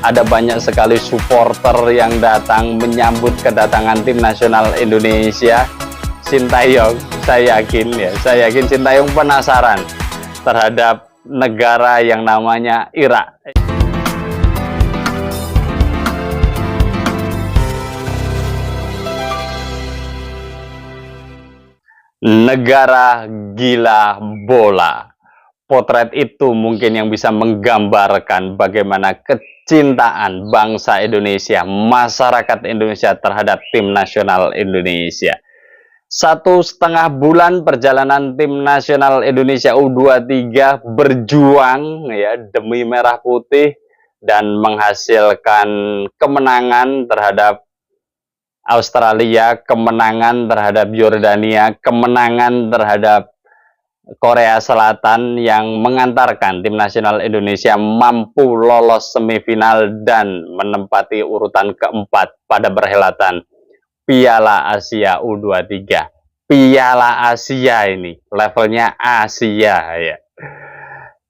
ada banyak sekali supporter yang datang menyambut kedatangan tim nasional Indonesia. Sintayong, saya yakin Sintayong penasaran terhadap negara yang namanya Irak. Negara gila bola. Potret itu mungkin yang bisa menggambarkan bagaimana kecintaan bangsa Indonesia, masyarakat Indonesia terhadap tim nasional Indonesia. 1,5 bulan perjalanan tim nasional Indonesia U23 berjuang ya demi merah putih dan menghasilkan kemenangan terhadap Australia, kemenangan terhadap Yordania, kemenangan terhadap Korea Selatan yang mengantarkan tim nasional Indonesia mampu lolos semifinal dan menempati urutan keempat pada perhelatan Piala Asia U23. Piala Asia ini levelnya Asia ya.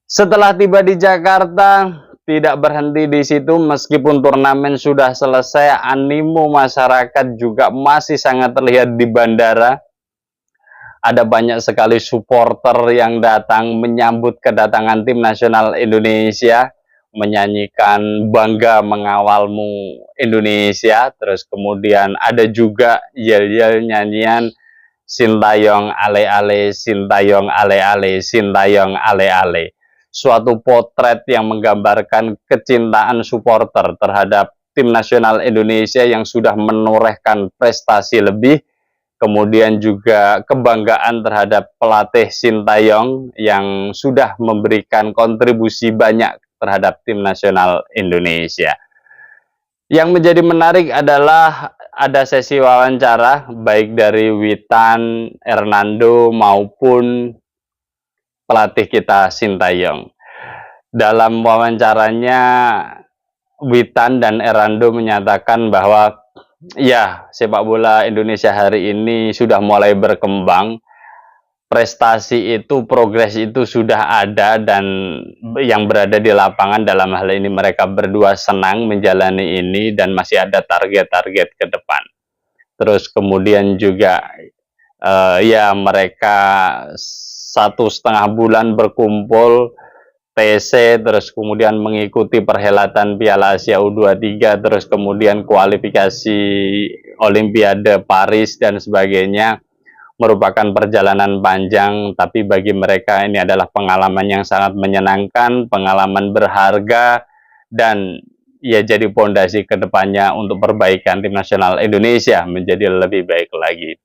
Setelah tiba di Jakarta, tidak berhenti di situ, meskipun turnamen sudah selesai, animo masyarakat juga masih sangat terlihat di bandara. Ada banyak sekali supporter yang datang menyambut kedatangan tim nasional Indonesia, menyanyikan bangga mengawalmu Indonesia. Terus kemudian ada juga yel-yel nyanyian Sintayong ale-ale, Sintayong ale-ale, Sintayong ale-ale. Suatu potret yang menggambarkan kecintaan supporter terhadap tim nasional Indonesia yang sudah menorehkan prestasi lebih. Kemudian juga kebanggaan terhadap pelatih Sintayong yang sudah memberikan kontribusi banyak terhadap tim nasional Indonesia. Yang menjadi menarik adalah ada sesi wawancara baik dari Witan, Hernando maupun pelatih kita Sintayong. Dalam wawancaranya Witan dan Hernando menyatakan bahwa ya, sepak bola Indonesia hari ini sudah mulai berkembang. Prestasi itu, progres itu sudah ada, dan yang berada di lapangan dalam hal ini mereka berdua senang menjalani ini dan masih ada target-target ke depan. Terus kemudian juga ya mereka 1,5 bulan berkumpul TC, terus kemudian mengikuti perhelatan Piala Asia U23, terus kemudian kualifikasi Olimpiade Paris dan sebagainya, merupakan perjalanan panjang, tapi bagi mereka ini adalah pengalaman yang sangat menyenangkan, pengalaman berharga, dan ya jadi pondasi ke depannya untuk perbaikan tim nasional Indonesia menjadi lebih baik lagi.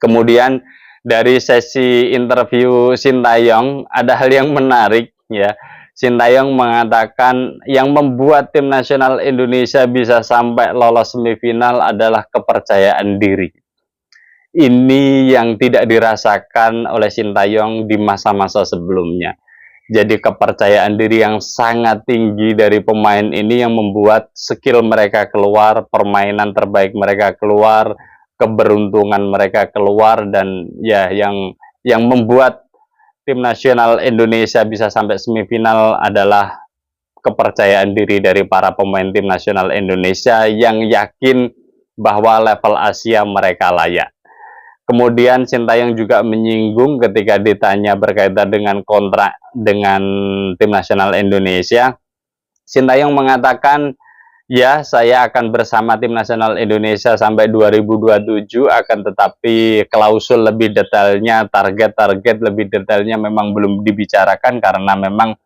Kemudian dari sesi interview Sintayong ada hal yang menarik ya. Sintayong mengatakan yang membuat tim nasional Indonesia bisa sampai lolos semifinal adalah kepercayaan diri. Ini yang tidak dirasakan oleh Sintayong di masa-masa sebelumnya. Jadi kepercayaan diri yang sangat tinggi dari pemain ini yang membuat skill mereka keluar, permainan terbaik mereka keluar, keberuntungan mereka keluar, dan ya yang membuat tim nasional Indonesia bisa sampai semifinal adalah kepercayaan diri dari para pemain tim nasional Indonesia yang yakin bahwa level Asia mereka layak. Kemudian Sintayong juga menyinggung ketika ditanya berkaitan dengan kontrak dengan tim nasional Indonesia. Sintayong mengatakan, ya, saya akan bersama tim nasional Indonesia sampai 2027, akan tetapi klausul lebih detailnya, target-target lebih detailnya memang belum dibicarakan karena memang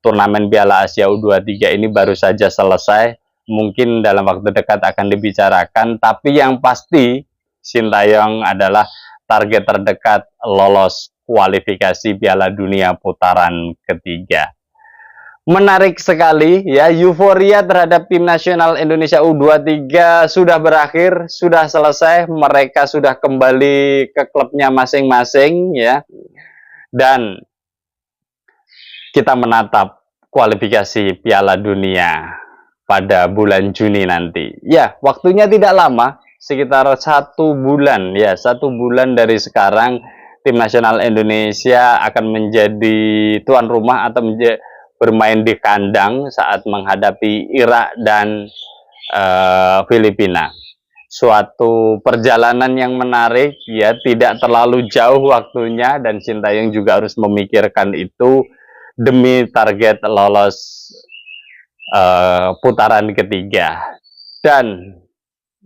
turnamen Piala Asia U23 ini baru saja selesai. Mungkin dalam waktu dekat akan dibicarakan, tapi yang pasti Sintayong adalah target terdekat lolos kualifikasi Piala Dunia putaran ketiga. Menarik sekali ya, euforia terhadap tim nasional Indonesia U23 sudah berakhir, sudah selesai, mereka sudah kembali ke klubnya masing-masing ya. Dan kita menatap kualifikasi Piala Dunia pada bulan Juni nanti. Ya, waktunya tidak lama, sekitar 1 bulan ya, 1 bulan dari sekarang tim nasional Indonesia akan menjadi tuan rumah atau bermain di kandang saat menghadapi Irak dan Filipina. Suatu perjalanan yang menarik, ya, tidak terlalu jauh waktunya, dan Sintayong juga harus memikirkan itu demi target lolos putaran ketiga. Dan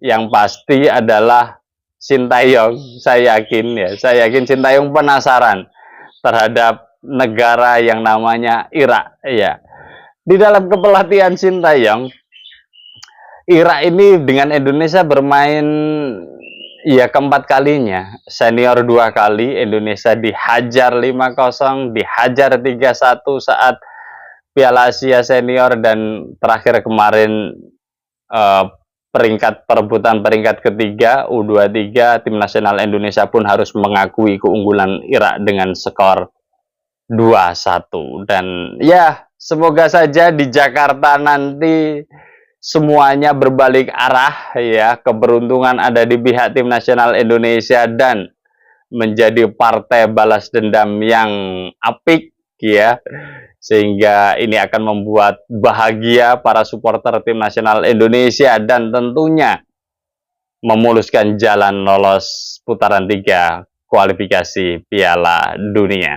yang pasti adalah Sintayong, saya yakin Sintayong penasaran terhadap negara yang namanya Irak, ya. Di dalam kepelatihan Sintayong, Irak ini dengan Indonesia bermain ya keempat kalinya. Senior 2 kali, Indonesia dihajar 5-0, dihajar 3-1 saat Piala Asia Senior, dan terakhir kemarin perebutan peringkat ketiga U23, tim nasional Indonesia pun harus mengakui keunggulan Irak dengan skor 2-1. Dan ya, semoga saja di Jakarta nanti semuanya berbalik arah, ya, keberuntungan ada di pihak tim nasional Indonesia dan menjadi partai balas dendam yang apik, ya, sehingga ini akan membuat bahagia para supporter tim nasional Indonesia dan tentunya memuluskan jalan lolos putaran 3 kualifikasi Piala Dunia.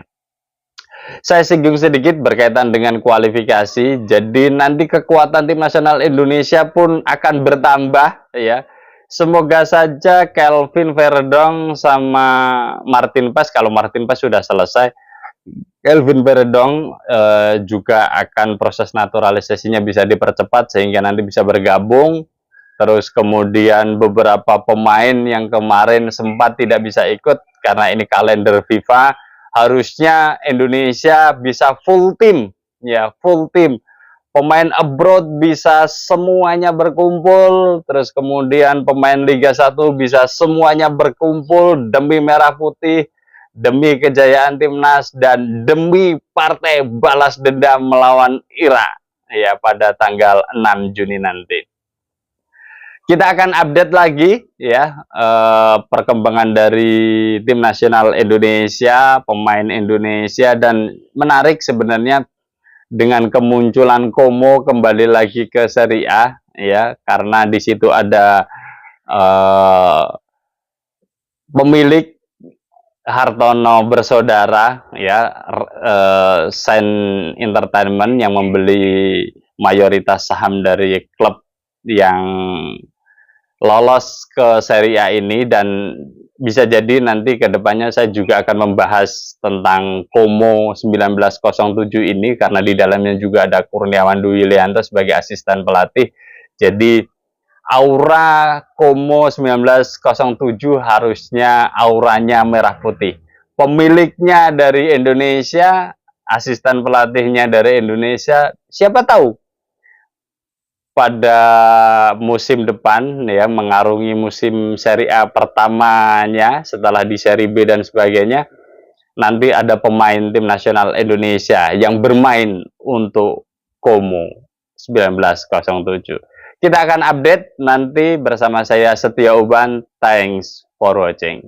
Saya singgung sedikit berkaitan dengan kualifikasi. Jadi nanti kekuatan tim nasional Indonesia pun akan bertambah, ya. Semoga saja Kelvin Verdong sama Martin Paes, kalau Martin Paes sudah selesai, Kelvin Verdong juga akan proses naturalisasinya bisa dipercepat sehingga nanti bisa bergabung. Terus kemudian beberapa pemain yang kemarin sempat tidak bisa ikut karena ini kalender FIFA, harusnya Indonesia bisa full tim, ya, full tim. Pemain abroad bisa semuanya berkumpul, terus kemudian pemain Liga 1 bisa semuanya berkumpul demi merah putih, demi kejayaan timnas, dan demi partai balas dendam melawan Irak, ya, pada tanggal 6 Juni nanti. Kita akan update lagi, ya, perkembangan dari tim nasional Indonesia, pemain Indonesia, dan menarik sebenarnya dengan kemunculan Como kembali lagi ke Serie A, ya, karena di situ ada pemilik Hartono bersaudara, ya, Sen Entertainment yang membeli mayoritas saham dari klub yang lolos ke Serie A ini, dan bisa jadi nanti kedepannya saya juga akan membahas tentang Como 1907 ini karena di dalamnya juga ada Kurniawan Dwi Yulianto sebagai asisten pelatih. Jadi aura Como 1907 harusnya auranya merah putih. Pemiliknya dari Indonesia, asisten pelatihnya dari Indonesia, siapa tahu pada musim depan, ya, mengarungi musim Serie A pertamanya setelah di Serie B dan sebagainya, nanti ada pemain tim nasional Indonesia yang bermain untuk Como 1907. Kita akan update nanti bersama saya Setia Uban. Thanks for watching.